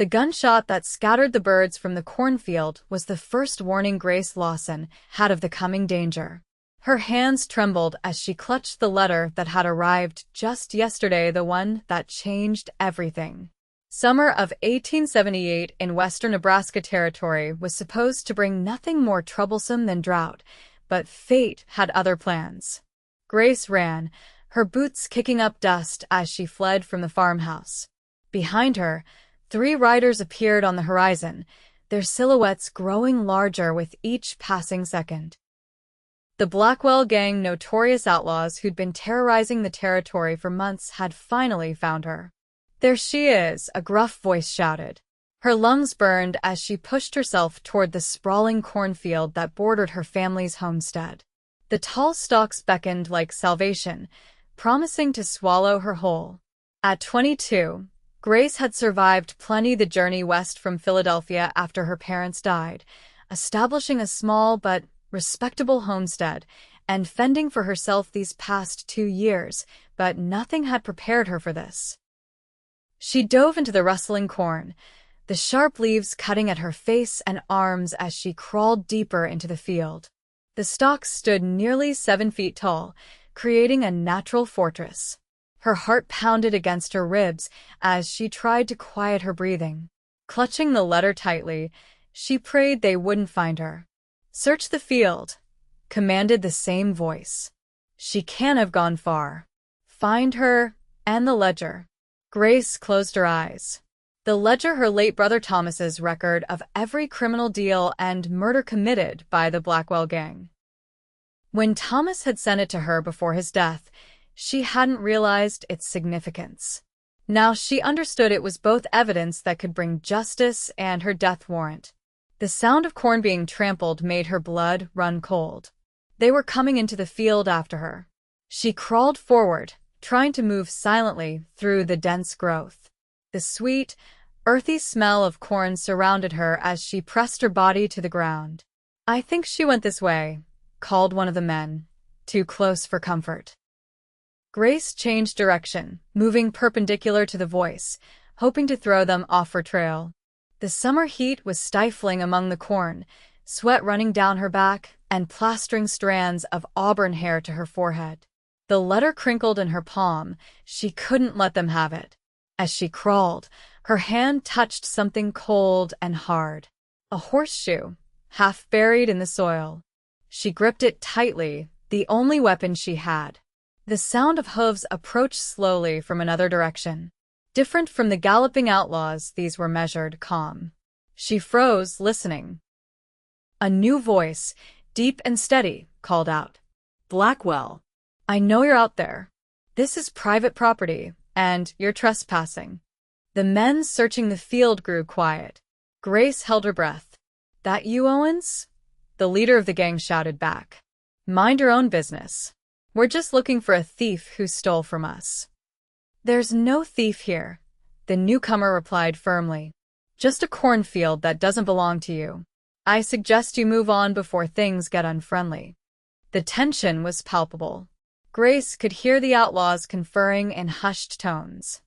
The gunshot that scattered the birds from the cornfield was the first warning Grace Lawson had of the coming danger. Her hands trembled as she clutched the letter that had arrived just yesterday, the one that changed everything. Summer of 1878 in western Nebraska Territory was supposed to bring nothing more troublesome than drought, but fate had other plans. Grace ran, her boots kicking up dust as she fled from the farmhouse. Behind her, 3 riders appeared on the horizon, their silhouettes growing larger with each passing second. The Blackwell Gang, notorious outlaws who'd been terrorizing the territory for months, had finally found her. "There she is," a gruff voice shouted. Her lungs burned as she pushed herself toward the sprawling cornfield that bordered her family's homestead. The tall stalks beckoned like salvation, promising to swallow her whole. At 22, Grace had survived plenty the journey west from Philadelphia after her parents died, establishing a small but respectable homestead and fending for herself these past 2 years, but nothing had prepared her for this. She dove into the rustling corn, the sharp leaves cutting at her face and arms as she crawled deeper into the field. The stalks stood nearly 7 feet tall, creating a natural fortress. Her heart pounded against her ribs as she tried to quiet her breathing. Clutching the letter tightly, she prayed they wouldn't find her. "Search the field," commanded the same voice. "She can't have gone far. Find her and the ledger." Grace closed her eyes. The ledger, her late brother Thomas's record of every criminal deal and murder committed by the Blackwell Gang. When Thomas had sent it to her before his death, she hadn't realized its significance. Now she understood it was both evidence that could bring justice and her death warrant. The sound of corn being trampled made her blood run cold. They were coming into the field after her. She crawled forward, trying to move silently through the dense growth. The sweet, earthy smell of corn surrounded her as she pressed her body to the ground. "I think she went this way," called one of the men, too close for comfort. Grace changed direction, moving perpendicular to the voice, hoping to throw them off her trail. The summer heat was stifling among the corn, sweat running down her back and plastering strands of auburn hair to her forehead. The letter crinkled in her palm. She couldn't let them have it. As she crawled, her hand touched something cold and hard. A horseshoe, half buried in the soil. She gripped it tightly, the only weapon she had. The sound of hooves approached slowly from another direction. Different from the galloping outlaws, these were measured, calm. She froze, listening. A new voice, deep and steady, called out. "Blackwell, I know you're out there. This is private property, and you're trespassing." The men searching the field grew quiet. Grace held her breath. "That you, Owens?" the leader of the gang shouted back. "Mind your own business. We're just looking for a thief who stole from us." "There's no thief here," the newcomer replied firmly. "Just a cornfield that doesn't belong to you. I suggest you move on before things get unfriendly." The tension was palpable. Grace could hear the outlaws conferring in hushed tones.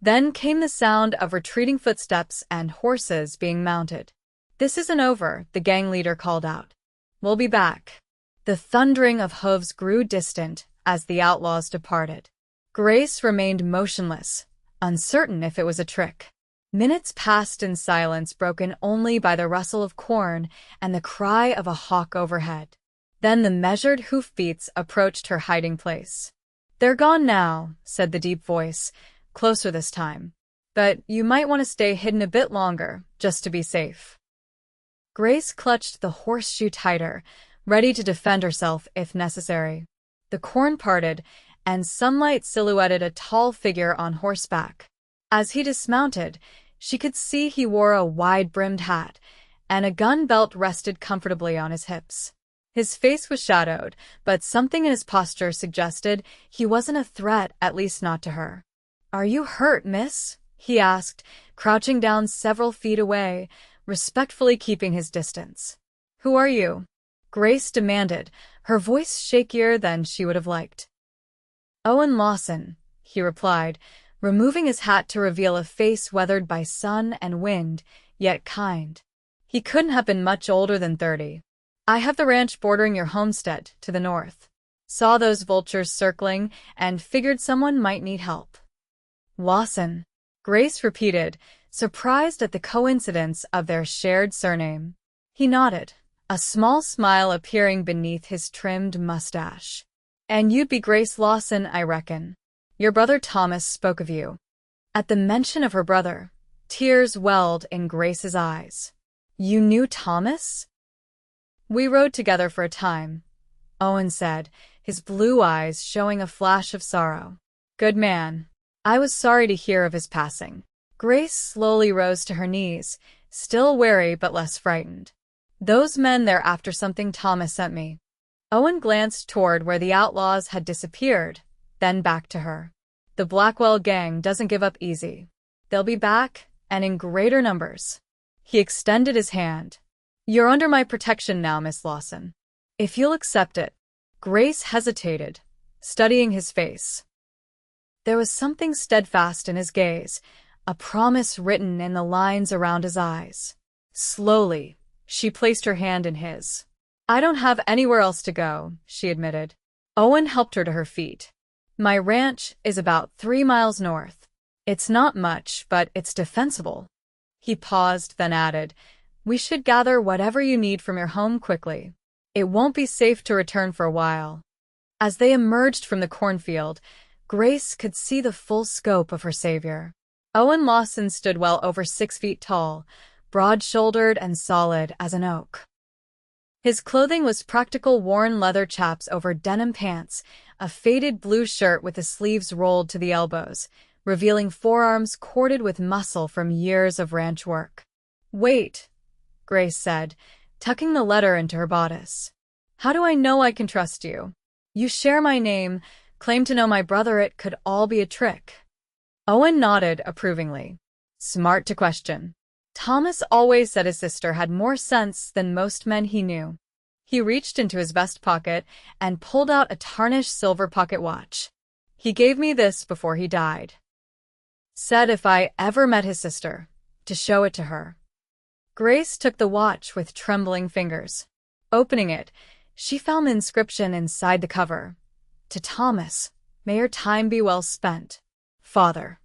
Then came the sound of retreating footsteps and horses being mounted. "This isn't over," the gang leader called out. "We'll be back." The thundering of hooves grew distant as the outlaws departed. Grace remained motionless, uncertain if it was a trick. Minutes passed in silence, broken only by the rustle of corn and the cry of a hawk overhead. Then the measured hoofbeats approached her hiding place. "They're gone now," said the deep voice, closer this time. "But you might want to stay hidden a bit longer, just to be safe." Grace clutched the horseshoe tighter, ready to defend herself if necessary. The corn parted, and sunlight silhouetted a tall figure on horseback. As he dismounted, she could see he wore a wide-brimmed hat, and a gun belt rested comfortably on his hips. His face was shadowed, but something in his posture suggested he wasn't a threat, at least not to her. "Are you hurt, miss?" he asked, crouching down several feet away, respectfully keeping his distance. "Who are you?" Grace demanded, her voice shakier than she would have liked. "Owen Lawson," he replied, removing his hat to reveal a face weathered by sun and wind, yet kind. He couldn't have been much older than 30. I have the ranch bordering your homestead, to the north. Saw those vultures circling, and figured someone might need help. Lawson, Grace repeated, surprised at the coincidence of their shared surname. He nodded, a small smile appearing beneath his trimmed mustache. And you'd be Grace Lawson, I reckon. Your brother Thomas spoke of you. At the mention of her brother, tears welled in Grace's eyes. You knew Thomas? We rode together for a time, Owen said, his blue eyes showing a flash of sorrow. Good man. I was sorry to hear of his passing. Grace slowly rose to her knees, still wary but less frightened. Those men, they're after something Thomas sent me. Owen glanced toward where the Outlaws had disappeared, then back to her. The Blackwell Gang doesn't give up easy. They'll be back, and in greater numbers. He extended his hand. You're under my protection now, Miss Lawson. If you'll accept it. Grace hesitated, studying his face. There was something steadfast in his gaze, a promise written in the lines around his eyes. Slowly, she placed her hand in his. I don't have anywhere else to go, she admitted. Owen helped her to her feet. My ranch is about 3 miles north. It's not much, but it's defensible. He paused, then added, we should gather whatever you need from your home quickly. It won't be safe to return for a while. As they emerged from the cornfield, Grace could see the full scope of her savior. Owen Lawson stood well over 6 feet tall, broad-shouldered and solid as an oak. His clothing was practical worn leather chaps over denim pants, a faded blue shirt with the sleeves rolled to the elbows, revealing forearms corded with muscle from years of ranch work. Wait, Grace said, tucking the letter into her bodice. How do I know I can trust you? You share my name, claim to know my brother, it could all be a trick. Owen nodded approvingly. Smart to question. Thomas always said his sister had more sense than most men he knew. He reached into his vest pocket and pulled out a tarnished silver pocket watch. He gave me this before he died. Said if I ever met his sister, to show it to her. Grace took the watch with trembling fingers. Opening it, she found the inscription inside the cover. To Thomas, may your time be well spent. Father.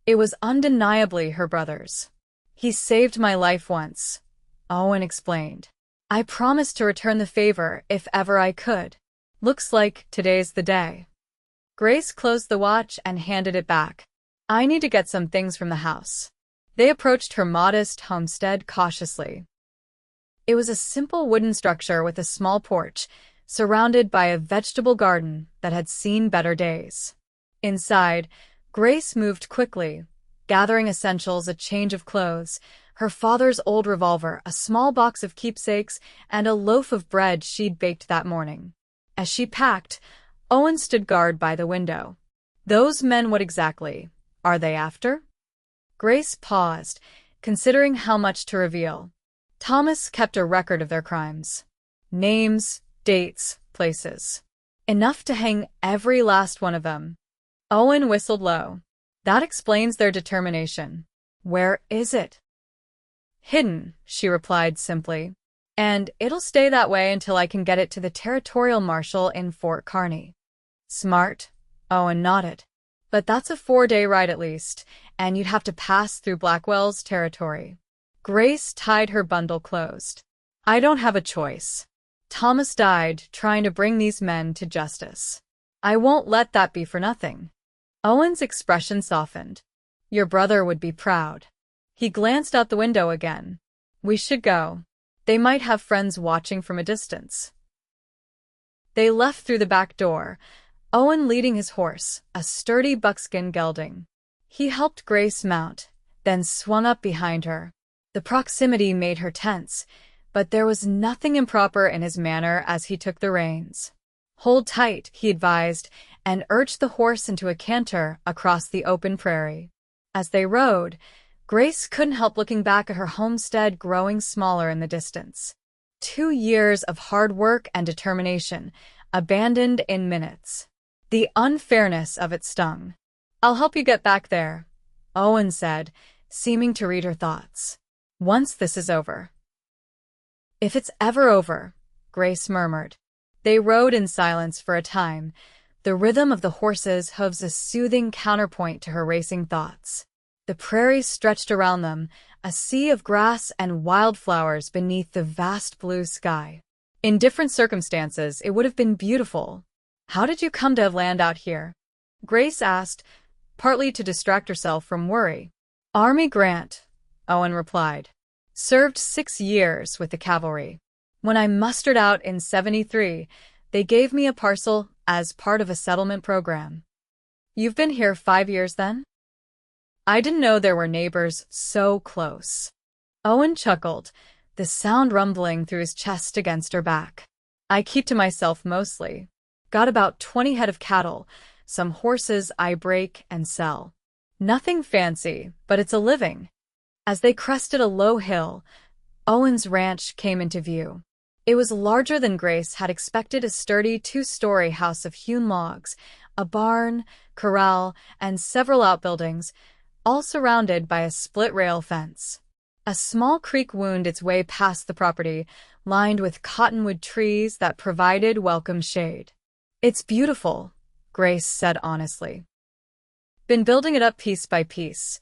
It was undeniably her brother's. He saved my life once, Owen explained. I promised to return the favor if ever I could. Looks like today's the day. Grace closed the watch and handed it back. I need to get some things from the house. They approached her modest homestead cautiously. It was a simple wooden structure with a small porch, surrounded by a vegetable garden that had seen better days. Inside, Grace moved quickly, gathering essentials, a change of clothes, her father's old revolver, a small box of keepsakes, and a loaf of bread she'd baked that morning. As she packed, Owen stood guard by the window. Those men, what exactly are they after? Grace paused, considering how much to reveal. Thomas kept a record of their crimes. Names, dates, places. Enough to hang every last one of them. Owen whistled low. That explains their determination. Where is it? Hidden, she replied simply. And it'll stay that way until I can get it to the territorial marshal in Fort Kearny. Smart, Owen nodded. But that's a 4-day ride at least, and you'd have to pass through Blackwell's territory. Grace tied her bundle closed. I don't have a choice. Thomas died trying to bring these men to justice. I won't let that be for nothing. Owen's expression softened. Your brother would be proud. He glanced out the window again. We should go. They might have friends watching from a distance. They left through the back door, Owen leading his horse, a sturdy buckskin gelding. He helped Grace mount, then swung up behind her. The proximity made her tense, but there was nothing improper in his manner as he took the reins. Hold tight, he advised, and urged the horse into a canter across the open prairie. As they rode, Grace couldn't help looking back at her homestead growing smaller in the distance. 2 years of hard work and determination, abandoned in minutes. The unfairness of it stung. I'll help you get back there, Owen said, seeming to read her thoughts. Once this is over. If it's ever over, Grace murmured. They rode in silence for a time, the rhythm of the horses' hooves a soothing counterpoint to her racing thoughts. The prairies stretched around them, a sea of grass and wildflowers beneath the vast blue sky. In different circumstances, it would have been beautiful. How did you come to land out here? Grace asked, partly to distract herself from worry. Army grant, Owen replied. Served 6 years with the cavalry. When I mustered out in '73, they gave me a parcel as part of a settlement program. You've been here 5 years then? I didn't know there were neighbors so close. Owen chuckled, the sound rumbling through his chest against her back. I keep to myself mostly. Got about 20 head of cattle, some horses I break and sell. Nothing fancy, but it's a living. As they crested a low hill, Owen's ranch came into view. It was larger than Grace had expected, a sturdy 2-story house of hewn logs, a barn, corral, and several outbuildings, all surrounded by a split-rail fence. A small creek wound its way past the property, lined with cottonwood trees that provided welcome shade. It's beautiful, Grace said honestly. Been building it up piece by piece,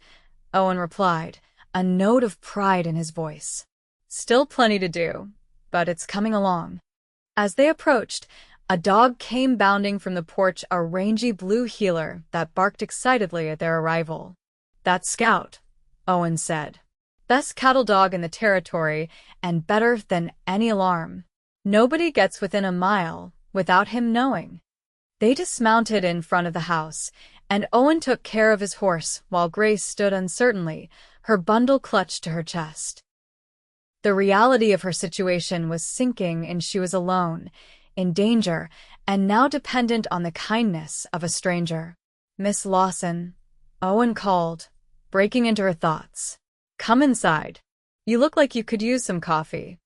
Owen replied, a note of pride in his voice. Still plenty to do, but it's coming along. As they approached, a dog came bounding from the porch, a rangy blue heeler that barked excitedly at their arrival. That's Scout, Owen said. Best cattle dog in the territory and better than any alarm. Nobody gets within a mile without him knowing. They dismounted in front of the house, and Owen took care of his horse while Grace stood uncertainly, her bundle clutched to her chest. The reality of her situation was sinking, and she was alone, in danger, and now dependent on the kindness of a stranger. Miss Lawson, Owen called, breaking into her thoughts. Come inside. You look like you could use some coffee.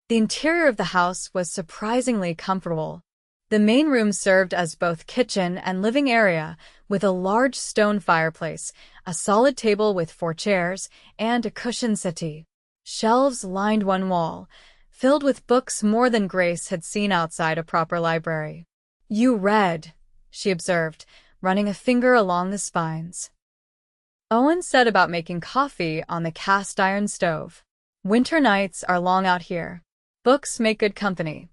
The interior of the house was surprisingly comfortable. The main room served as both kitchen and living area, with a large stone fireplace, a solid table with 4 chairs, and a cushioned settee. Shelves lined one wall, filled with books more than Grace had seen outside a proper library. You read, she observed, running a finger along the spines. Owen said about making coffee on the cast-iron stove. Winter nights are long out here. Books make good company.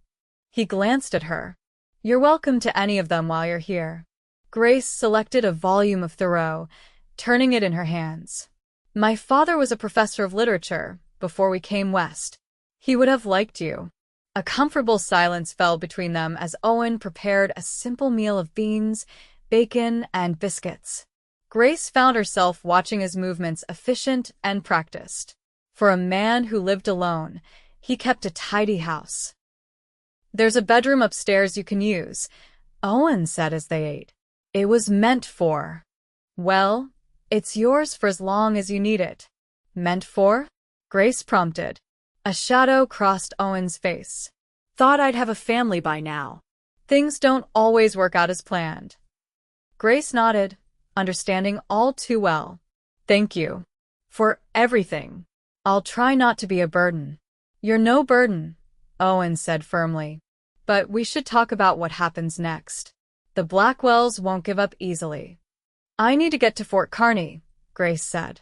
He glanced at her. You're welcome to any of them while you're here. Grace selected a volume of Thoreau, turning it in her hands. My father was a professor of literature before we came west. He would have liked you. A comfortable silence fell between them as Owen prepared a simple meal of beans, bacon, and biscuits. Grace found herself watching his movements, efficient and practiced. For a man who lived alone, he kept a tidy house. There's a bedroom upstairs you can use, Owen said as they ate. It was meant for. Well, it's yours for as long as you need it. Meant for? Grace prompted. A shadow crossed Owen's face. Thought I'd have a family by now. Things don't always work out as planned. Grace nodded, understanding all too well. Thank you. For everything. I'll try not to be a burden. You're no burden, Owen said firmly. But we should talk about what happens next. The Blackwells won't give up easily. I need to get to Fort Kearny, Grace said.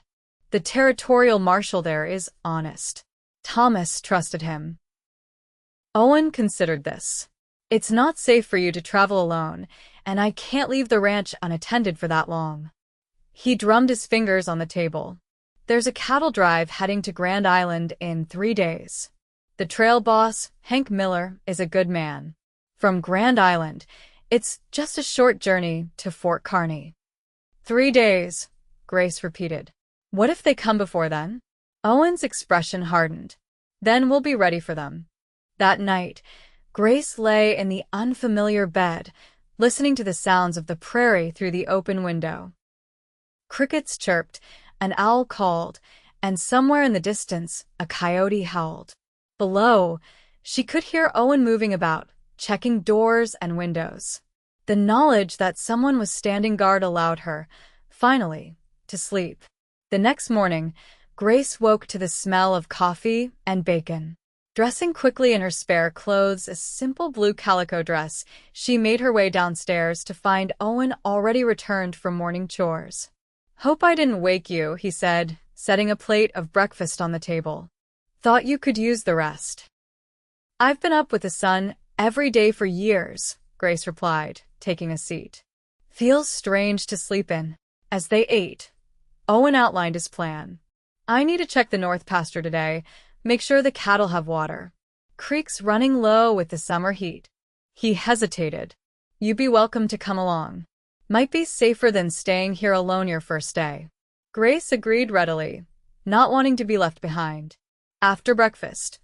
The territorial marshal there is honest. Thomas trusted him. Owen considered this. It's not safe for you to travel alone, and I can't leave the ranch unattended for that long. He drummed his fingers on the table. There's a cattle drive heading to Grand Island in 3 days. The trail boss, Hank Miller, is a good man. From Grand Island, it's just a short journey to Fort Kearny. 3 days, Grace repeated. What if they come before then? Owen's expression hardened. Then we'll be ready for them. That night, Grace lay in the unfamiliar bed, listening to the sounds of the prairie through the open window. Crickets chirped, an owl called, and somewhere in the distance, a coyote howled. Below, she could hear Owen moving about, checking doors and windows. The knowledge that someone was standing guard allowed her, finally, to sleep. The next morning, Grace woke to the smell of coffee and bacon. Dressing quickly in her spare clothes, a simple blue calico dress, she made her way downstairs to find Owen already returned from morning chores. "Hope I didn't wake you," he said, setting a plate of breakfast on the table. "Thought you could use the rest." "I've been up with the sun every day for years," Grace replied, taking a seat. "Feels strange to sleep in." As they ate, Owen outlined his plan. "I need to check the north pasture today, make sure the cattle have water. Creek's running low with the summer heat." He hesitated. "You'd be welcome to come along. Might be safer than staying here alone your first day." Grace agreed readily, not wanting to be left behind. After breakfast,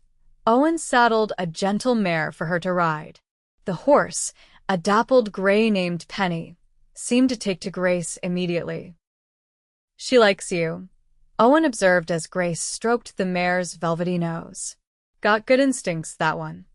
Owen saddled a gentle mare for her to ride. The horse, a dappled gray named Penny, seemed to take to Grace immediately. "She likes you," Owen observed as Grace stroked the mare's velvety nose. "Got good instincts, that one."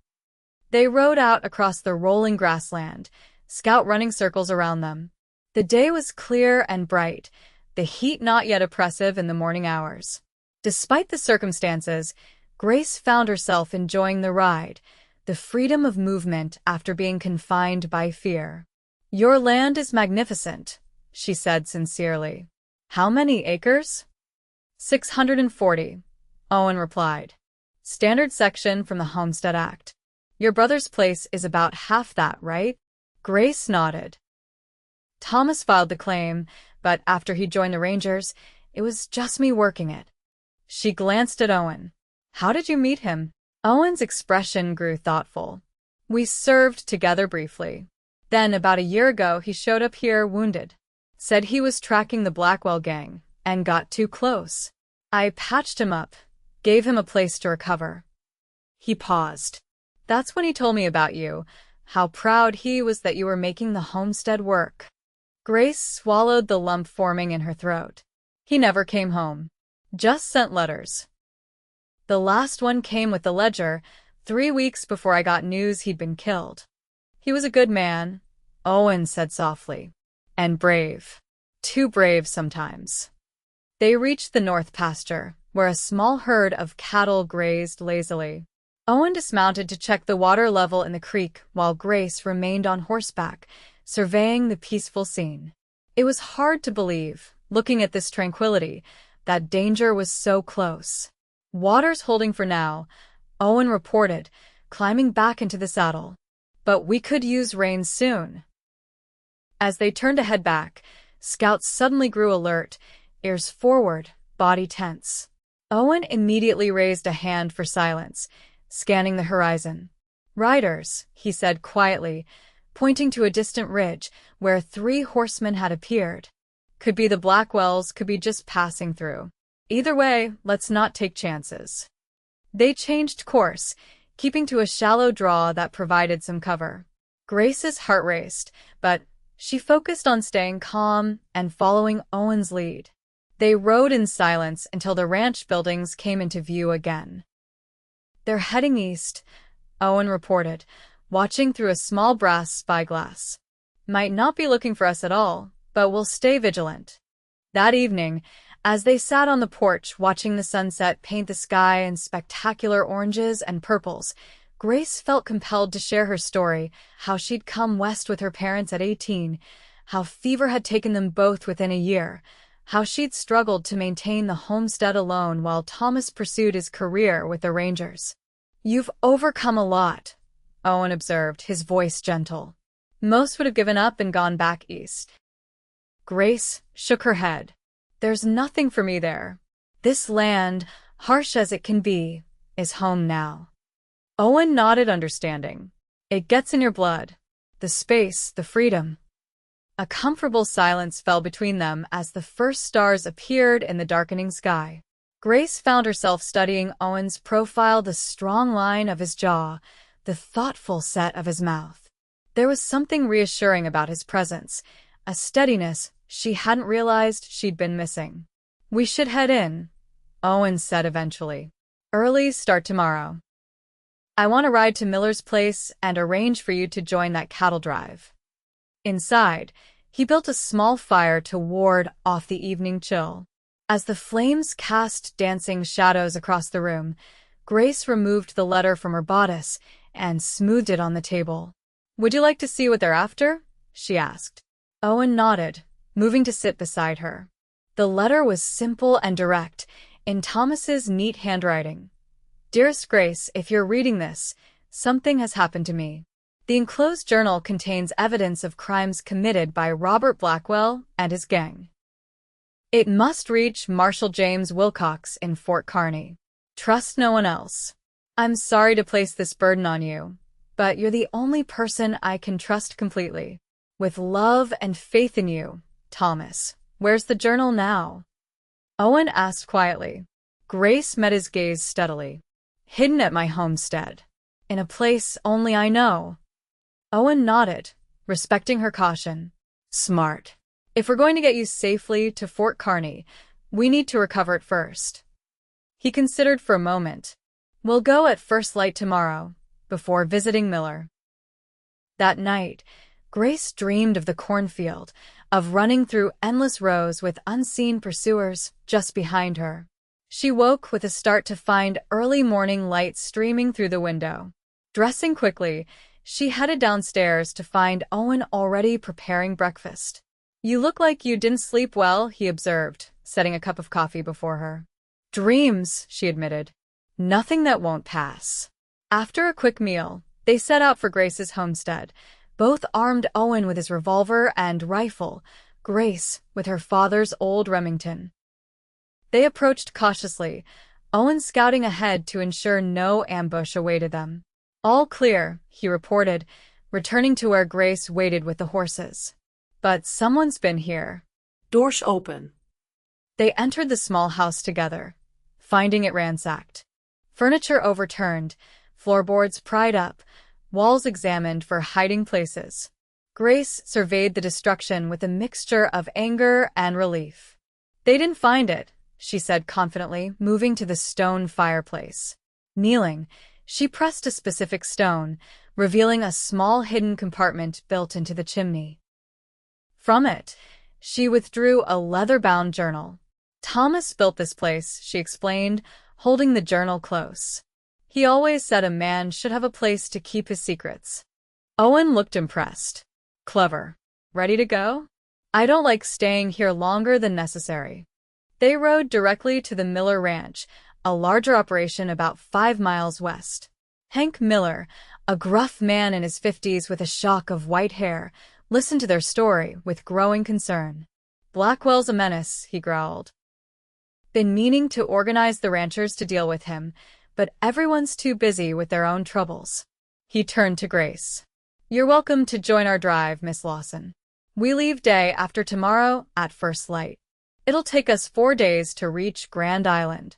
They rode out across the rolling grassland, Scout running circles around them. The day was clear and bright, the heat not yet oppressive in the morning hours. Despite the circumstances, Grace found herself enjoying the ride, the freedom of movement after being confined by fear. "Your land is magnificent," she said sincerely. "How many acres?" 640, Owen replied. "Standard section from the Homestead Act. Your brother's place is about half that, right?" Grace nodded. "Thomas filed the claim, but after he joined the Rangers, it was just me working it." She glanced at Owen. "How did you meet him?" Owen's expression grew thoughtful. "We served together briefly. Then, about a year ago, he showed up here wounded. Said he was tracking the Blackwell Gang, and got too close. I patched him up, gave him a place to recover." He paused. "That's when he told me about you, how proud he was that you were making the homestead work." Grace swallowed the lump forming in her throat. "He never came home. Just sent letters. The last one came with the ledger 3 weeks before I got news he'd been killed. He was a good man," Owen said softly. "And brave. Too brave sometimes." They reached the north pasture, where a small herd of cattle grazed lazily. Owen dismounted to check the water level in the creek while Grace remained on horseback, surveying the peaceful scene. It was hard to believe, looking at this tranquility, that danger was so close. "Water's holding for now," Owen reported, climbing back into the saddle. "But we could use rain soon." As they turned to head back, Scout suddenly grew alert, ears forward, body tense. Owen immediately raised a hand for silence, scanning the horizon. "Riders," he said quietly, pointing to a distant ridge where 3 horsemen had appeared. "Could be the Blackwells, could be just passing through. Either way, let's not take chances." They changed course, keeping to a shallow draw that provided some cover. Grace's heart raced, but she focused on staying calm and following Owen's lead. They rode in silence until the ranch buildings came into view again. "They're heading east," Owen reported, watching through a small brass spyglass. "Might not be looking for us at all, but we'll stay vigilant." That evening, as they sat on the porch watching the sunset paint the sky in spectacular oranges and purples, Grace felt compelled to share her story, how she'd come west with her parents at 18, how fever had taken them both within a year, how she'd struggled to maintain the homestead alone while Thomas pursued his career with the Rangers. "You've overcome a lot," Owen observed, his voice gentle. "Most would have given up and gone back east." Grace shook her head. "There's nothing for me there. This land, harsh as it can be, is home now." Owen nodded understanding. "It gets in your blood. The space, the freedom." A comfortable silence fell between them as the first stars appeared in the darkening sky. Grace found herself studying Owen's profile, the strong line of his jaw, the thoughtful set of his mouth. There was something reassuring about his presence, a steadiness she hadn't realized she'd been missing. "We should head in," Owen said eventually. "Early start tomorrow. I want to ride to Miller's place and arrange for you to join that cattle drive." Inside, he built a small fire to ward off the evening chill. As the flames cast dancing shadows across the room, Grace removed the letter from her bodice and smoothed it on the table. "Would you like to see what they're after?" she asked. Owen nodded, moving to sit beside her. The letter was simple and direct, in Thomas's neat handwriting. "Dearest Grace, if you're reading this, something has happened to me. The enclosed journal contains evidence of crimes committed by Robert Blackwell and his gang. It must reach Marshal James Wilcox in Fort Kearny. Trust no one else. I'm sorry to place this burden on you, but you're the only person I can trust completely. With love and faith in you, Thomas." "Where's the journal now?" Owen asked quietly. Grace met his gaze steadily. "Hidden at my homestead. In a place only I know." Owen nodded, respecting her caution. "Smart. If we're going to get you safely to Fort Kearny, we need to recover it first." He considered for a moment. "We'll go at first light tomorrow, before visiting Miller." That night, Grace dreamed of the cornfield, of running through endless rows with unseen pursuers just behind her. She woke with a start to find early morning light streaming through the window. Dressing quickly, she headed downstairs to find Owen already preparing breakfast. "You look like you didn't sleep well," he observed, setting a cup of coffee before her. "Dreams," she admitted. "Nothing that won't pass." After a quick meal, they set out for Grace's homestead, both armed, Owen with his revolver and rifle, Grace with her father's old Remington. They approached cautiously, Owen scouting ahead to ensure no ambush awaited them. "All clear," he reported, returning to where Grace waited with the horses. "But someone's been here." "Doors open." They entered the small house together, finding it ransacked. Furniture overturned, floorboards pried up, walls examined for hiding places. Grace surveyed the destruction with a mixture of anger and relief. "They didn't find it," she said confidently, moving to the stone fireplace. Kneeling, she pressed a specific stone, revealing a small hidden compartment built into the chimney. From it, she withdrew a leather-bound journal. "Thomas built this place," she explained, holding the journal close. "He always said a man should have a place to keep his secrets." Owen looked impressed. "Clever. Ready to go?" "I don't like staying here longer than necessary." They rode directly to the Miller Ranch, a larger operation about 5 miles west. Hank Miller, a gruff man in his 50s with a shock of white hair, listened to their story with growing concern. "Blackwell's a menace," he growled. "Been meaning to organize the ranchers to deal with him, but everyone's too busy with their own troubles." He turned to Grace. "You're welcome to join our drive, Miss Lawson. We leave day after tomorrow at first light. It'll take us 4 days to reach Grand Island."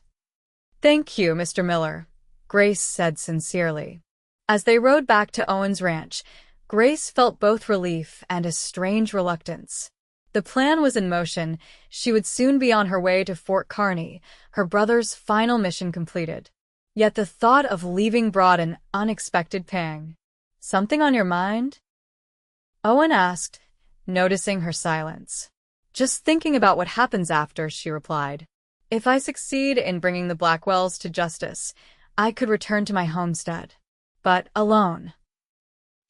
"Thank you, Mr. Miller," Grace said sincerely. As they rode back to Owen's ranch, Grace felt both relief and a strange reluctance. The plan was in motion. She would soon be on her way to Fort Kearny, her brother's final mission completed. Yet the thought of leaving brought an unexpected pang. "Something on your mind?" Owen asked, noticing her silence. "Just thinking about what happens after," she replied. "If I succeed in bringing the Blackwells to justice, I could return to my homestead. But alone."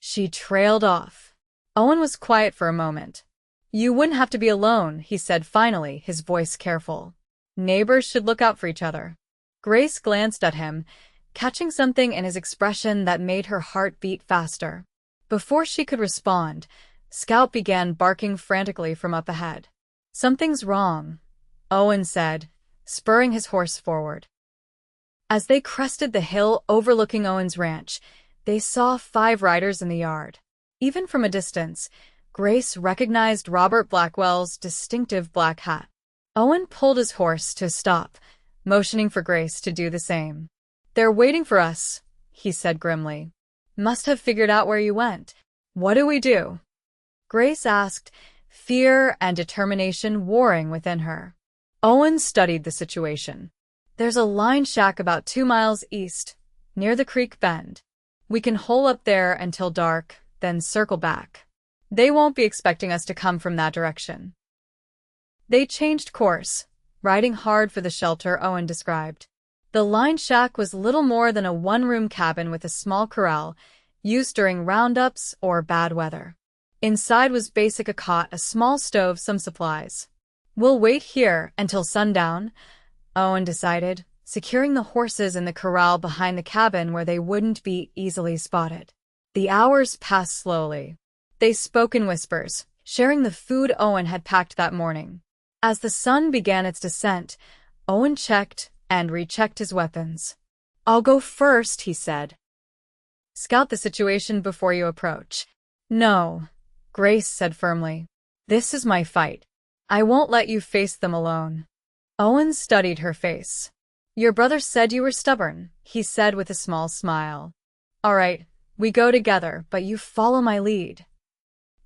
She trailed off. Owen was quiet for a moment. "You wouldn't have to be alone," he said finally, his voice careful. "Neighbors should look out for each other." Grace glanced at him, catching something in his expression that made her heart beat faster. Before she could respond, Scout began barking frantically from up ahead. "Something's wrong," Owen said, spurring his horse forward. As they crested the hill overlooking Owen's ranch, they saw 5 riders in the yard. Even from a distance, Grace recognized Robert Blackwell's distinctive black hat. Owen pulled his horse to a stop, motioning for Grace to do the same. "They're waiting for us," he said grimly. "Must have figured out where you went." "What do we do?" Grace asked, fear and determination warring within her. Owen studied the situation. "There's a line shack about 2 miles east, near the creek bend. We can hole up there until dark, then circle back." They won't be expecting us to come from that direction. They changed course, riding hard for the shelter Owen described. The line shack was little more than a one-room cabin with a small corral, used during roundups or bad weather. Inside was basic a cot, a small stove, some supplies. We'll wait here until sundown, Owen decided, securing the horses in the corral behind the cabin where they wouldn't be easily spotted. The hours passed slowly. They spoke in whispers, sharing the food Owen had packed that morning. As the sun began its descent, Owen checked and rechecked his weapons. "I'll go first," he said. "Scout the situation before you approach." "No," Grace said firmly. "This is my fight. I won't let you face them alone." Owen studied her face. "Your brother said you were stubborn," he said with a small smile. "All right, we go together, but you follow my lead."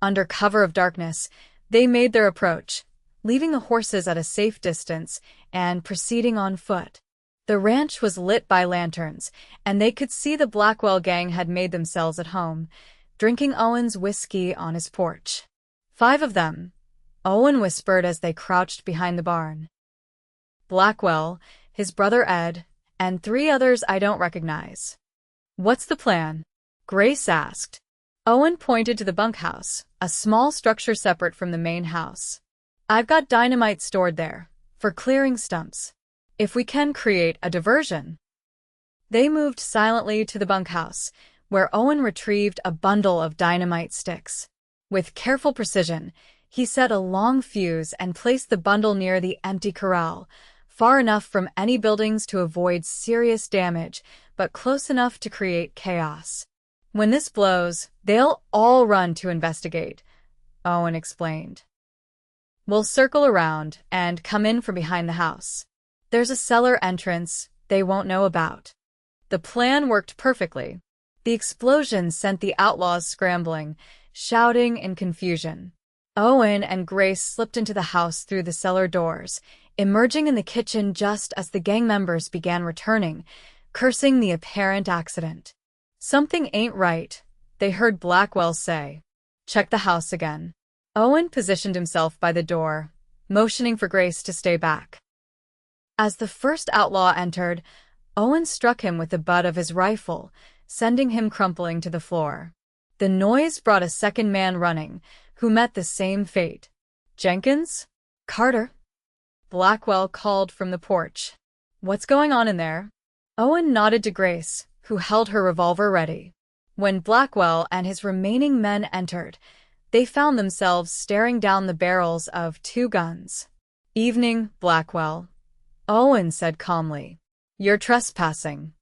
Under cover of darkness, they made their approach, leaving the horses at a safe distance and proceeding on foot. The ranch was lit by lanterns, and they could see the Blackwell Gang had made themselves at home, drinking Owen's whiskey on his porch. 5 of them, Owen whispered as they crouched behind the barn. "Blackwell, his brother Ed, and 3 others I don't recognize." "What's the plan?" Grace asked. Owen pointed to the bunkhouse, a small structure separate from the main house. "I've got dynamite stored there, for clearing stumps. If we can create a diversion." They moved silently to the bunkhouse, where Owen retrieved a bundle of dynamite sticks. With careful precision, he set a long fuse and placed the bundle near the empty corral, far enough from any buildings to avoid serious damage, but close enough to create chaos. "When this blows, they'll all run to investigate," Owen explained. "We'll circle around and come in from behind the house. There's a cellar entrance they won't know about." The plan worked perfectly. The explosion sent the outlaws scrambling, shouting in confusion. Owen and Grace slipped into the house through the cellar doors, emerging in the kitchen just as the gang members began returning, cursing the apparent accident. "Something ain't right," they heard Blackwell say. "Check the house again." Owen positioned himself by the door, motioning for Grace to stay back. As the first outlaw entered, Owen struck him with the butt of his rifle, sending him crumpling to the floor. The noise brought a second man running, who met the same fate. "Jenkins? Carter?" Blackwell called from the porch. "What's going on in there?" Owen nodded to Grace, who held her revolver ready. When Blackwell and his remaining men entered, they found themselves staring down the barrels of 2 guns. "Evening, Blackwell," Owen said calmly. "You're trespassing."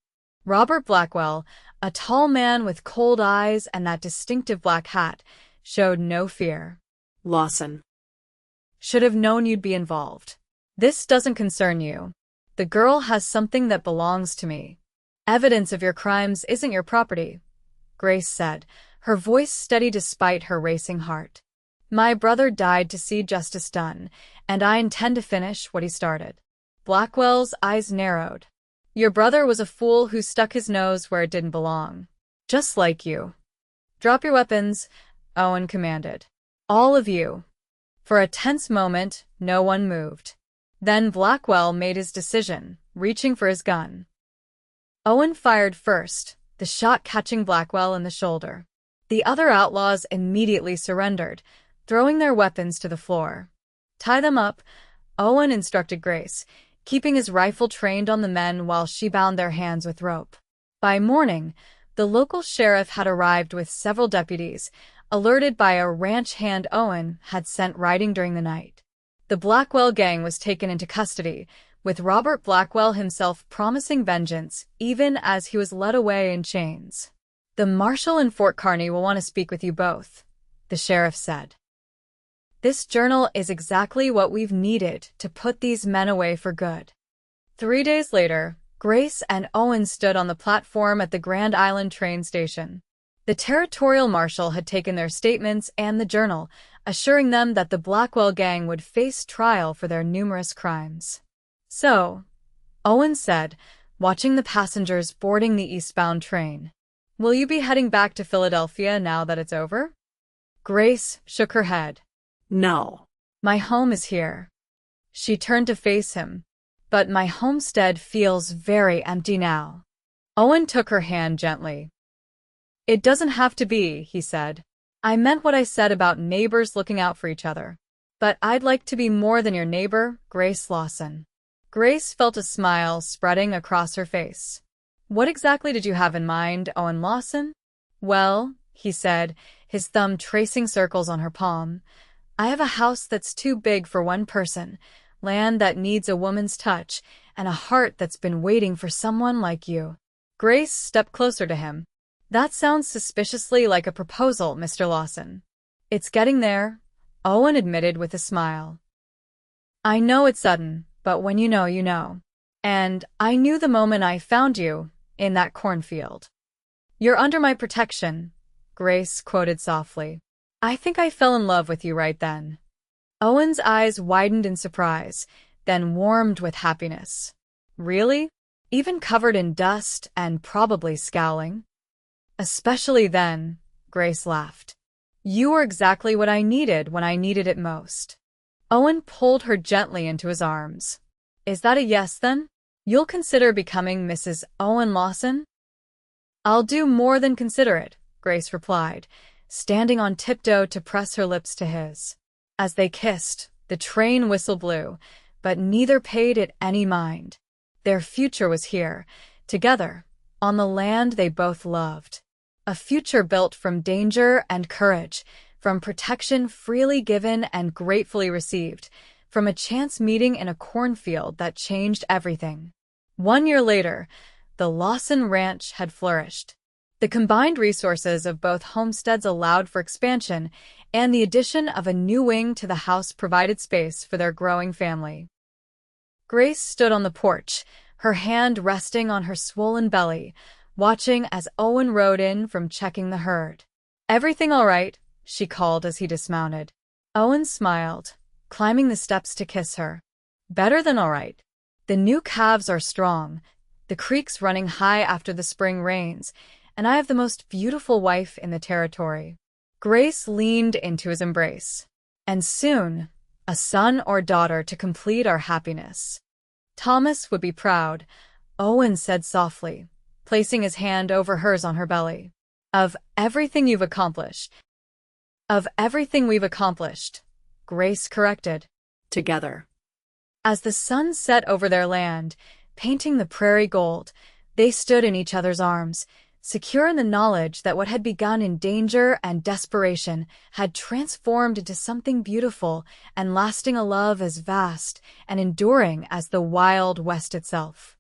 Robert Blackwell, a tall man with cold eyes and that distinctive black hat, showed no fear. "Lawson. "Should have known you'd be involved. This doesn't concern you. The girl has something that belongs to me. Evidence of your crimes isn't your property," Grace said, her voice steady despite her racing heart. "My brother died to see justice done, and I intend to finish what he started." Blackwell's eyes narrowed. "Your brother was a fool who stuck his nose where it didn't belong. Just like you." "Drop your weapons," Owen commanded. "All of you." For a tense moment, no one moved. Then Blackwell made his decision, reaching for his gun. Owen fired first, the shot catching Blackwell in the shoulder. The other outlaws immediately surrendered, throwing their weapons to the floor. "Tie them up," Owen instructed Grace, keeping his rifle trained on the men while she bound their hands with rope. By morning, the local sheriff had arrived with several deputies, alerted by a ranch hand Owen had sent riding during the night. The Blackwell Gang was taken into custody, with Robert Blackwell himself promising vengeance even as he was led away in chains. "The marshal in Fort Kearney will want to speak with you both," the sheriff said. "This journal is exactly what we've needed to put these men away for good." 3 days later, Grace and Owen stood on the platform at the Grand Island train station. The territorial marshal had taken their statements and the journal, assuring them that the Blackwell Gang would face trial for their numerous crimes. "So," Owen said, watching the passengers boarding the eastbound train, "will you be heading back to Philadelphia now that it's over?" Grace shook her head. No. My home is here. She turned to face him. But my homestead feels very empty now. Owen took her hand gently. It doesn't have to be, he said. I meant what I said about neighbors looking out for each other. But I'd like to be more than your neighbor, Grace Lawson. Grace felt a smile spreading across her face. What exactly did you have in mind, Owen Lawson? Well, he said, his thumb tracing circles on her palm, I have a house that's too big for one person, land that needs a woman's touch, and a heart that's been waiting for someone like you. Grace stepped closer to him. That sounds suspiciously like a proposal, Mr. Lawson. It's getting there, Owen admitted with a smile. I know it's sudden, but when you know, you know. And I knew the moment I found you, in that cornfield. You're under my protection, Grace quoted softly. I think I fell in love with you right then. Owen's eyes widened in surprise, then warmed with happiness. Really? Even covered in dust and probably scowling? Especially then, Grace laughed. You were exactly what I needed when I needed it most. Owen pulled her gently into his arms. Is that a yes then? You'll consider becoming Mrs. Owen Lawson? I'll do more than consider it, Grace replied, standing on tiptoe to press her lips to his. As they kissed, the train whistle blew, but neither paid it any mind. Their future was here, together, on the land they both loved. A future built from danger and courage, from protection freely given and gratefully received, from a chance meeting in a cornfield that changed everything. 1 year later, the Lawson Ranch had flourished. The combined resources of both homesteads allowed for expansion, and the addition of a new wing to the house provided space for their growing family. Grace stood on the porch, her hand resting on her swollen belly, watching as Owen rode in from checking the herd. Everything all right? She called as he dismounted. Owen smiled, climbing the steps to kiss her. Better than all right. The new calves are strong, the creek's running high after the spring rains, and I have the most beautiful wife in the territory. Grace leaned into his embrace. And soon, a son or daughter to complete our happiness. Thomas would be proud, Owen said softly, placing his hand over hers on her belly. Of everything you've accomplished. Of everything we've accomplished, Grace corrected. Together. As the sun set over their land, painting the prairie gold, they stood in each other's arms, secure in the knowledge that what had begun in danger and desperation had transformed into something beautiful and lasting, a love as vast and enduring as the Wild West itself.